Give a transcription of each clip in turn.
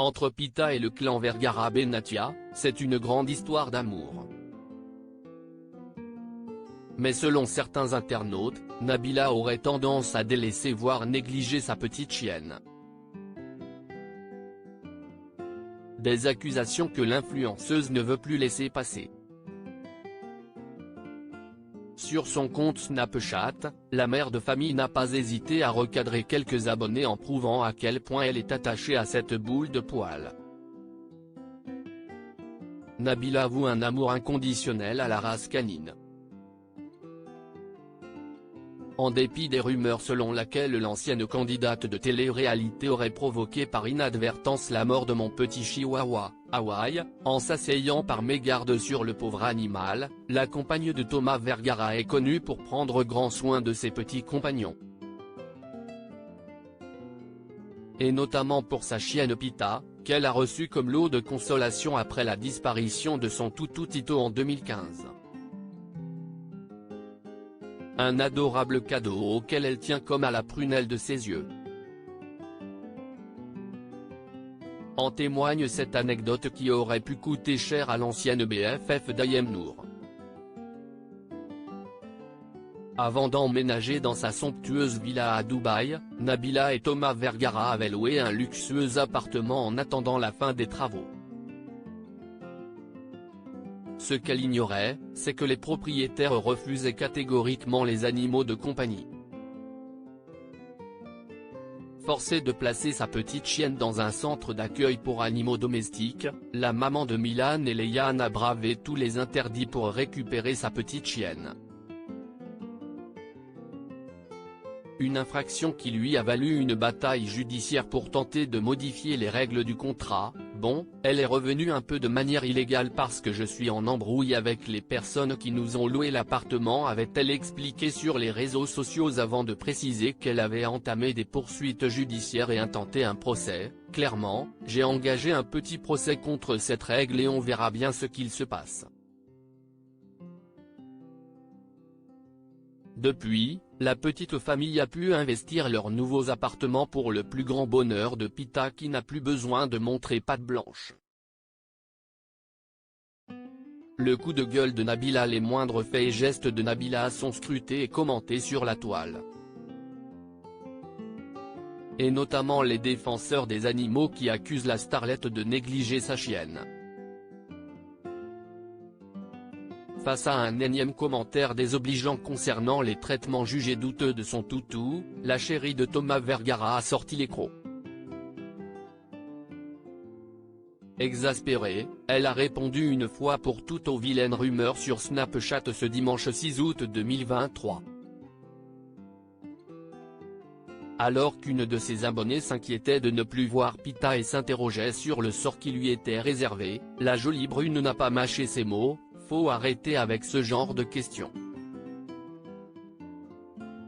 Entre Pita et le clan Vergara Benatia, c'est une grande histoire d'amour. Mais selon certains internautes, Nabila aurait tendance à délaisser voire négliger sa petite chienne. Des accusations que l'influenceuse ne veut plus laisser passer. Sur son compte Snapchat, la mère de famille n'a pas hésité à recadrer quelques abonnés en prouvant à quel point elle est attachée à cette boule de poils. Nabila voue un amour inconditionnel à la race canine. En dépit des rumeurs selon laquelle l'ancienne candidate de télé-réalité aurait provoqué par inadvertance la mort de mon petit chihuahua, Hawaii, en s'asseyant par mégarde sur le pauvre animal, la compagne de Thomas Vergara est connue pour prendre grand soin de ses petits compagnons. Et notamment pour sa chienne Pita, qu'elle a reçue comme lot de consolation après la disparition de son toutou Tito en 2015. Un adorable cadeau auquel elle tient comme à la prunelle de ses yeux. En témoigne cette anecdote qui aurait pu coûter cher à l'ancienne BFF d'Ayem Nour. Avant d'emménager dans sa somptueuse villa à Dubaï, Nabila et Thomas Vergara avaient loué un luxueux appartement en attendant la fin des travaux. Ce qu'elle ignorait, c'est que les propriétaires refusaient catégoriquement les animaux de compagnie. Forcée de placer sa petite chienne dans un centre d'accueil pour animaux domestiques, la maman de Milan et Léane a bravé tous les interdits pour récupérer sa petite chienne. Une infraction qui lui a valu une bataille judiciaire pour tenter de modifier les règles du contrat. Bon, elle est revenue un peu de manière illégale parce que je suis en embrouille avec les personnes qui nous ont loué l'appartement, avait-elle expliqué sur les réseaux sociaux avant de préciser qu'elle avait entamé des poursuites judiciaires et intenté un procès. Clairement, j'ai engagé un petit procès contre cette règle et on verra bien ce qu'il se passe. Depuis, la petite famille a pu investir leurs nouveaux appartements pour le plus grand bonheur de Pita qui n'a plus besoin de montrer patte blanche. Le coup de gueule de Nabila, les moindres faits et gestes de Nabila sont scrutés et commentés sur la toile. Et notamment les défenseurs des animaux qui accusent la starlette de négliger sa chienne. Face à un énième commentaire désobligeant concernant les traitements jugés douteux de son toutou, la chérie de Thomas Vergara a sorti les crocs. Exaspérée, elle a répondu une fois pour toutes aux vilaines rumeurs sur Snapchat ce dimanche 6 août 2023. Alors qu'une de ses abonnées s'inquiétait de ne plus voir Pita et s'interrogeait sur le sort qui lui était réservé, la jolie brune n'a pas mâché ses mots. Faut arrêter avec ce genre de questions.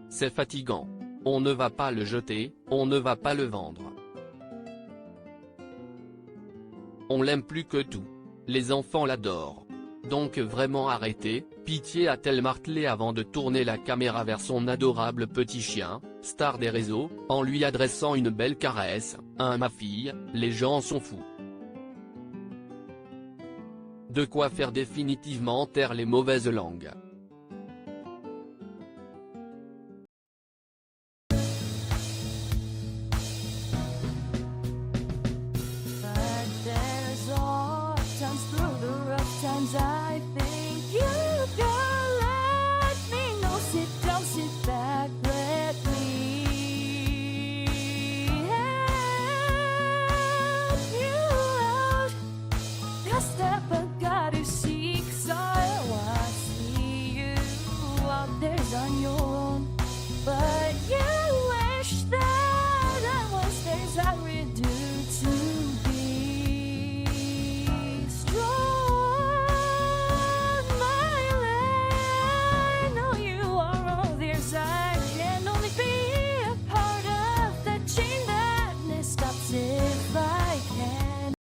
C'est fatigant. On ne va pas le jeter, on ne va pas le vendre. On l'aime plus que tout. Les enfants l'adorent. Donc vraiment arrêtez, pitié, a-t-elle martelé avant de tourner la caméra vers son adorable petit chien, star des réseaux, en lui adressant une belle caresse. Hein, ma fille, les gens sont fous. De quoi faire définitivement taire les mauvaises langues.